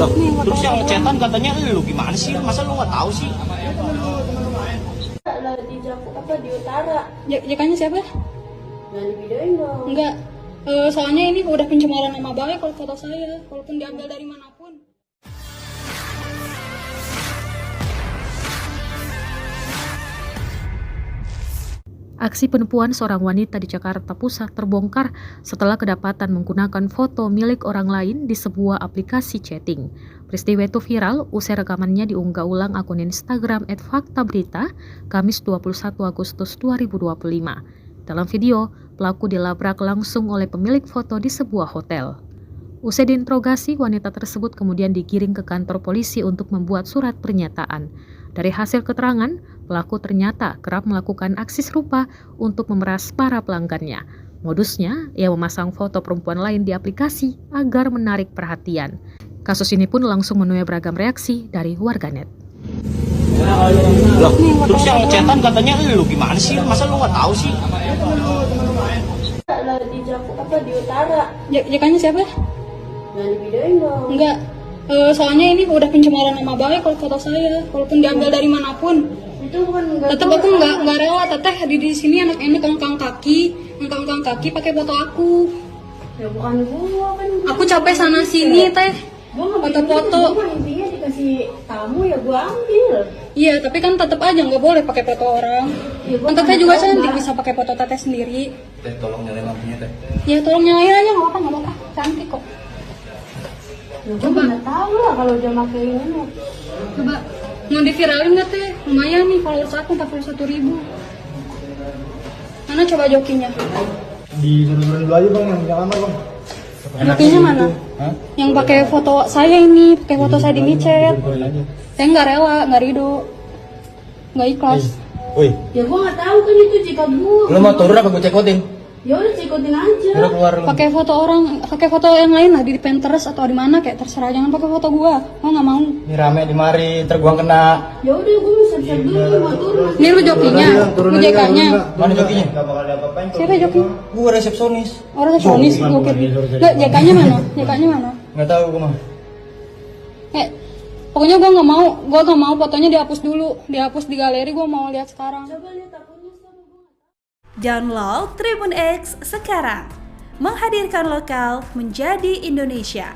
Loh, terus yang ngecetan katanya lu gimana sih? Masa lu nggak tahu sih? Lah di apa di utara. Jakannya siapa? Nah di videoin dong. Enggak. Soalnya ini udah pencemaran nama baik kalau foto saya, walaupun diambil dari manapun. Aksi penipuan seorang wanita di Jakarta Pusat terbongkar setelah kedapatan menggunakan foto milik orang lain di sebuah aplikasi chatting. Peristiwa itu viral usai rekamannya diunggah ulang akun Instagram @faktaberita Kamis 21 Agustus 2025. Dalam video, pelaku dilabrak langsung oleh pemilik foto di sebuah hotel. Usai diinterogasi, wanita tersebut kemudian digiring ke kantor polisi untuk membuat surat pernyataan. Dari hasil keterangan, pelaku ternyata kerap melakukan aksi serupa untuk memeras para pelanggannya. Modusnya, ia memasang foto perempuan lain di aplikasi agar menarik perhatian. Kasus ini pun langsung menuai beragam reaksi dari warganet. Loh, terus yang ngecetan katanya lu gimana sih? Masa lu nggak tahu sih? Lah di apa di utara. Jakannya siapa? Nah di videoin dong. Enggak. Soalnya ini udah pencemaran nama baik kalau foto saya, walaupun diambil dari manapun. Itu bukan enggak. Tetap aku nggak rela, teteh di sini anak-anak ngangkang kaki pakai foto aku. Ya bukan gua kan. Aku capek sana sini teh. Gua nggak Foto-foto. Gua intinya dikasih tamu ya gua ambil. Iya, tapi kan tetap aja nggak boleh pakai foto orang. Ya, gua Kan teteh kan juga tahu, cantik Mbak. bisa pakai foto teteh sendiri. Teh, tolong nyalain lampunya teh. Ya tolong nyalain aja nggak apa-apa, cantik kok. Ya, gua mana tahu lah kalau dia pakai ini. Coba mau diviralin nggak teh? Lumayan nih followers aku 41.000. Mana coba jokinya? Di dulu aja bang, yang kamar bang. Jokinya mana? Hah? Yang pakai foto saya ini, pakai foto saya di micet. Saya nggak rela, nggak ridho, nggak ikhlas. Woi, Ya gua nggak tahu kan itu jika gua. Lu mau turun apa gue cekotin? Ya udah ikutin aja. Udah keluar lu. Pakai foto orang, pakai foto yang lain lah di Pinterest atau di mana kayak terserah, jangan pakai foto gua. Mau nggak mau? Ini rame di mari, ntar gua kena. Ya udah gua mau siap-siap dulu mau turun. Ini lu jokinya, lu JK-nya. Mana jokinya? Gak bakal diapa-apain. Siapa joki? Gua resepsionis. Orang resepsionis, gokil. Nggak, JK-nya mana? JK-nya mana? Nggak tahu gua mah. Pokoknya gua nggak mau fotonya dihapus dulu, dihapus di galeri, gua mau lihat sekarang. Coba lihat akunnya sama gua. Download Tribun X sekarang, menghadirkan lokal menjadi Indonesia.